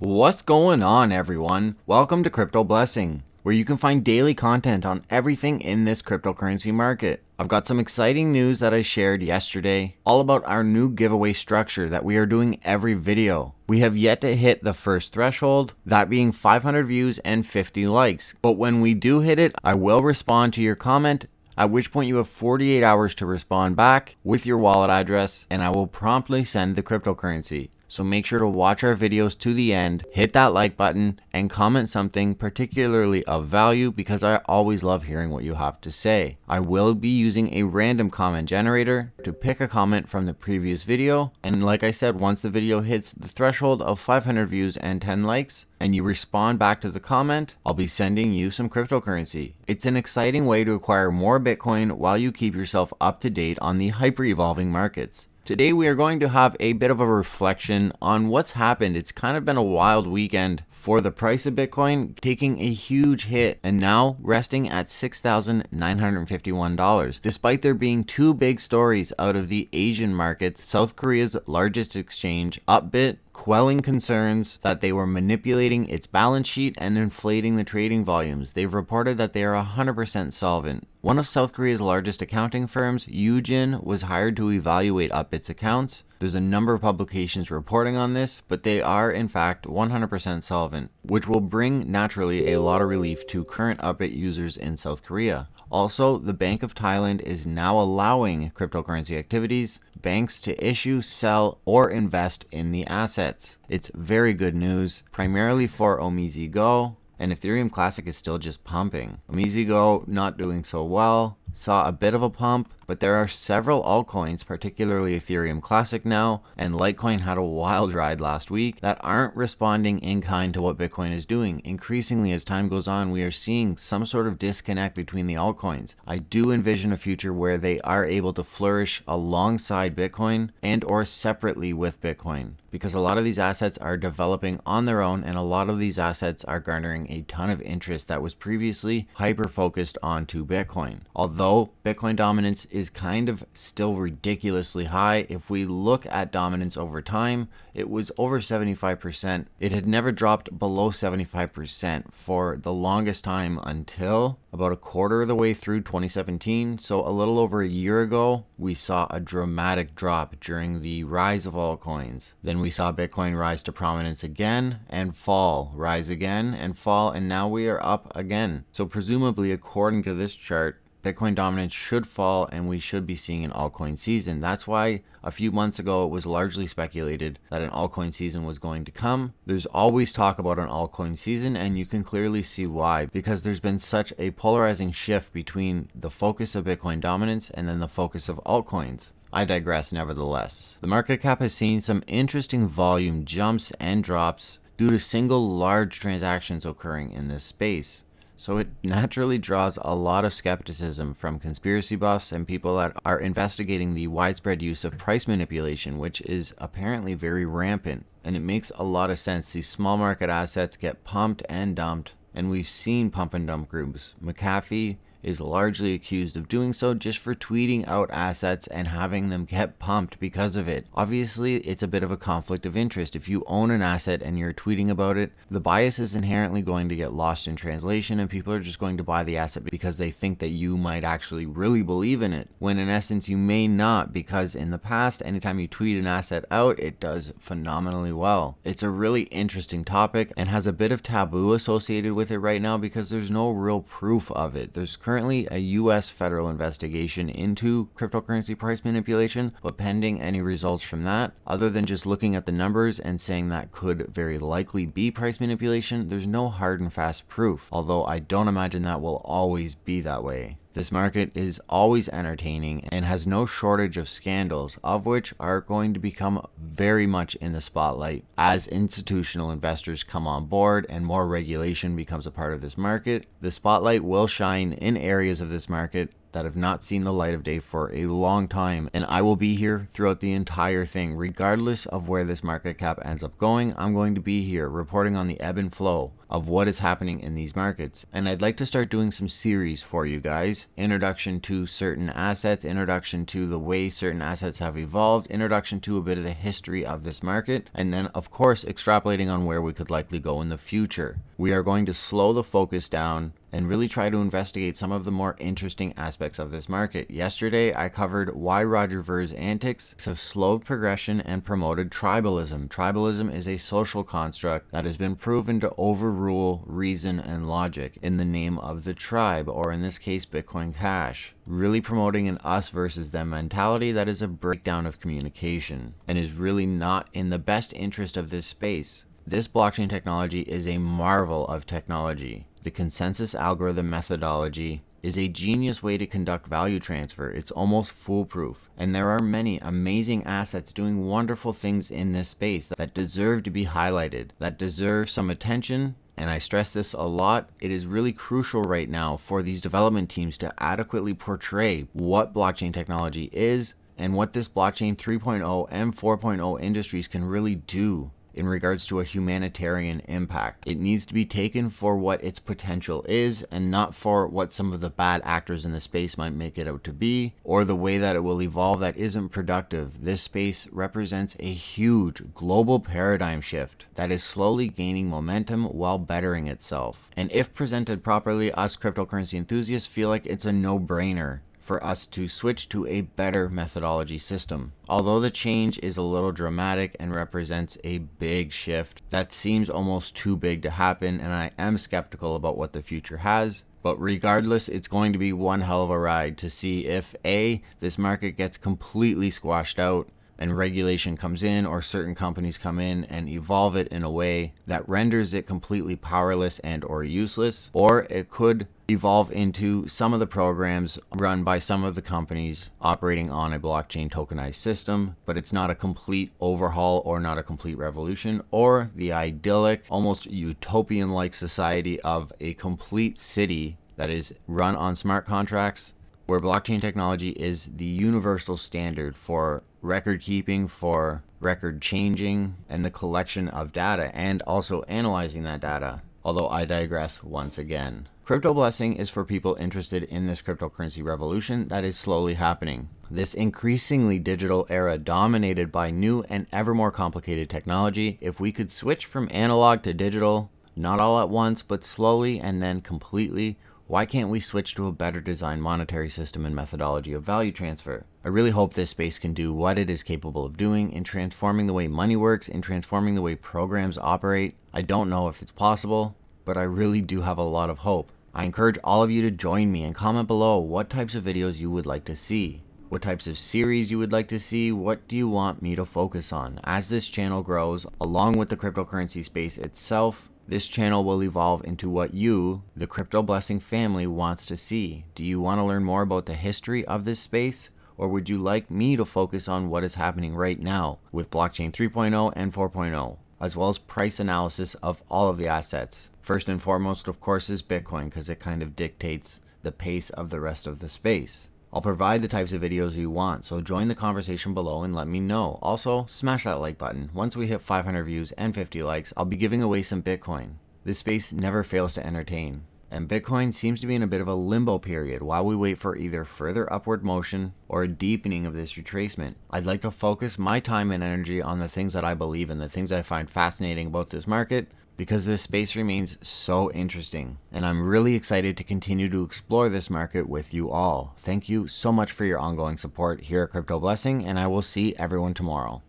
What's going on, everyone? Welcome to Crypto Blessing, where you can find daily content on everything in this cryptocurrency market. I've got some exciting news that I shared yesterday, all about our new giveaway structure that we are doing every video. We have yet to hit the first threshold, that being 500 views and 50 likes. But when we do hit it, I will respond to your comment, at which point you have 48 hours to respond back with your wallet address, and I will promptly send the cryptocurrency. So make sure to watch our videos to the end, hit that like button, and comment something particularly of value because I always love hearing what you have to say. I will be using a random comment generator to pick a comment from the previous video, and like I said, once the video hits the threshold of 500 views and 10 likes, and you respond back to the comment, I'll be sending you some cryptocurrency. It's an exciting way to acquire more Bitcoin while you keep yourself up to date on the hyper-evolving markets. Today we are going to have a bit of a reflection on what's happened. It's kind of been a wild weekend for the price of Bitcoin, taking a huge hit and now resting at $6,951. Despite there being two big stories out of the Asian markets, South Korea's largest exchange, UpBit, quelling concerns that they were manipulating its balance sheet and inflating the trading volumes. They've reported that they are 100% solvent. One of South Korea's largest accounting firms, Yujin, was hired to evaluate UpBit's accounts. There's a number of publications reporting on this, but they are in fact 100% solvent, which will bring naturally a lot of relief to current UpBit users in South Korea. Also, the Bank of Thailand is now allowing cryptocurrency activities, banks to issue, sell, or invest in the assets. It's very good news, primarily for OmiziGo, and Ethereum Classic is still just pumping. OmiziGo not doing so well, saw a bit of a pump, but there are several altcoins, particularly Ethereum Classic now, and Litecoin had a wild ride last week, that aren't responding in kind to what Bitcoin is doing. Increasingly, as time goes on, we are seeing some sort of disconnect between the altcoins. I do envision a future where they are able to flourish alongside Bitcoin and or separately with Bitcoin, because a lot of these assets are developing on their own, and a lot of these assets are garnering a ton of interest that was previously hyper-focused onto Bitcoin. Although Bitcoin dominance is kind of still ridiculously high, if we look at dominance over time, it was over 75%. It had never dropped below 75% for the longest time until about a quarter of the way through 2017. So a little over a year ago, we saw a dramatic drop during the rise of altcoins. Then we saw Bitcoin rise to prominence again and fall, rise again and fall, and now we are up again. So presumably, according to this chart, Bitcoin dominance should fall and we should be seeing an altcoin season. That's why a few months ago it was largely speculated that an altcoin season was going to come. There's always talk about an altcoin season, and you can clearly see why, because there's been such a polarizing shift between the focus of Bitcoin dominance and then the focus of altcoins. I digress nevertheless. The market cap has seen some interesting volume jumps and drops due to single large transactions occurring in this space. So it naturally draws a lot of skepticism from conspiracy buffs and people that are investigating the widespread use of price manipulation, which is apparently very rampant. And it makes a lot of sense. These small market assets get pumped and dumped, and we've seen pump and dump groups. McAfee is largely accused of doing so just for tweeting out assets and having them get pumped because of it. Obviously, it's a bit of a conflict of interest. If you own an asset and you're tweeting about it, the bias is inherently going to get lost in translation, and people are just going to buy the asset because they think that you might actually really believe in it, when in essence you may not, because in the past, anytime you tweet an asset out, it does phenomenally well. It's a really interesting topic and has a bit of taboo associated with it right now because there's no real proof of it. There's currently a U.S. federal investigation into cryptocurrency price manipulation, but pending any results from that, other than just looking at the numbers and saying that could very likely be price manipulation, there's no hard and fast proof, although I don't imagine that will always be that way. This market is always entertaining and has no shortage of scandals, of which are going to become very much in the spotlight as institutional investors come on board and more regulation becomes a part of this market. The spotlight will shine in areas of this market that have not seen the light of day for a long time, and I will be here throughout the entire thing. Regardless of where this market cap ends up going, I'm going to be here reporting on the ebb and flow of what is happening in these markets. And I'd like to start doing some series for you guys. Introduction to certain assets, introduction to the way certain assets have evolved, introduction to a bit of the history of this market, and then of course extrapolating on where we could likely go in the future. We are going to slow the focus down and really try to investigate some of the more interesting aspects of this market. Yesterday, I covered why Roger Ver's antics have slowed progression and promoted tribalism. Tribalism is a social construct that has been proven to overrule reason and logic in the name of the tribe, or in this case, Bitcoin Cash. Really promoting an us versus them mentality that is a breakdown of communication and is really not in the best interest of this space. This blockchain technology is a marvel of technology. The consensus algorithm methodology is a genius way to conduct value transfer. It's almost foolproof. And there are many amazing assets doing wonderful things in this space that deserve to be highlighted, that deserve some attention. And I stress this a lot, it is really crucial right now for these development teams to adequately portray what blockchain technology is and what this blockchain 3.0 and 4.0 industries can really do in regards to a humanitarian impact. It needs to be taken for what its potential is and not for what some of the bad actors in the space might make it out to be, or the way that it will evolve that isn't productive. This space represents a huge global paradigm shift that is slowly gaining momentum while bettering itself. And if presented properly, us cryptocurrency enthusiasts feel like it's a no-brainer for us to switch to a better methodology system. Although the change is a little dramatic and represents a big shift that seems almost too big to happen, and I am skeptical about what the future has, but regardless, it's going to be one hell of a ride to see if A, this market gets completely squashed out and regulation comes in, or certain companies come in and evolve it in a way that renders it completely powerless and or useless, or it could evolve into some of the programs run by some of the companies operating on a blockchain tokenized system, but it's not a complete overhaul or not a complete revolution, or the idyllic, almost utopian-like society of a complete city that is run on smart contracts, where blockchain technology is the universal standard for record keeping, for record changing, and the collection of data, and also analyzing that data. Although I digress once again. Crypto Blessing is for people interested in this cryptocurrency revolution that is slowly happening. This increasingly digital era dominated by new and ever more complicated technology. If we could switch from analog to digital, not all at once, but slowly and then completely, why can't we switch to a better designed monetary system and methodology of value transfer? I really hope this space can do what it is capable of doing in transforming the way money works, in transforming the way programs operate. I don't know if it's possible, but I really do have a lot of hope. I encourage all of you to join me and comment below what types of videos you would like to see, what types of series you would like to see, what do you want me to focus on. As this channel grows, along with the cryptocurrency space itself, this channel will evolve into what you, the Crypto Blessing family, wants to see. Do you want to learn more about the history of this space? Or would you like me to focus on what is happening right now with blockchain 3.0 and 4.0, as well as price analysis of all of the assets? First and foremost, of course, is Bitcoin, because it kind of dictates the pace of the rest of the space. I'll provide the types of videos you want, so join the conversation below and let me know. Also, smash that like button. Once we hit 500 views and 50 likes, I'll be giving away some Bitcoin. This space never fails to entertain, and Bitcoin seems to be in a bit of a limbo period while we wait for either further upward motion or a deepening of this retracement. I'd like to focus my time and energy on the things that I believe in, the things I find fascinating about this market, because this space remains so interesting, and I'm really excited to continue to explore this market with you all. Thank you so much for your ongoing support here at Crypto Blessing, and I will see everyone tomorrow.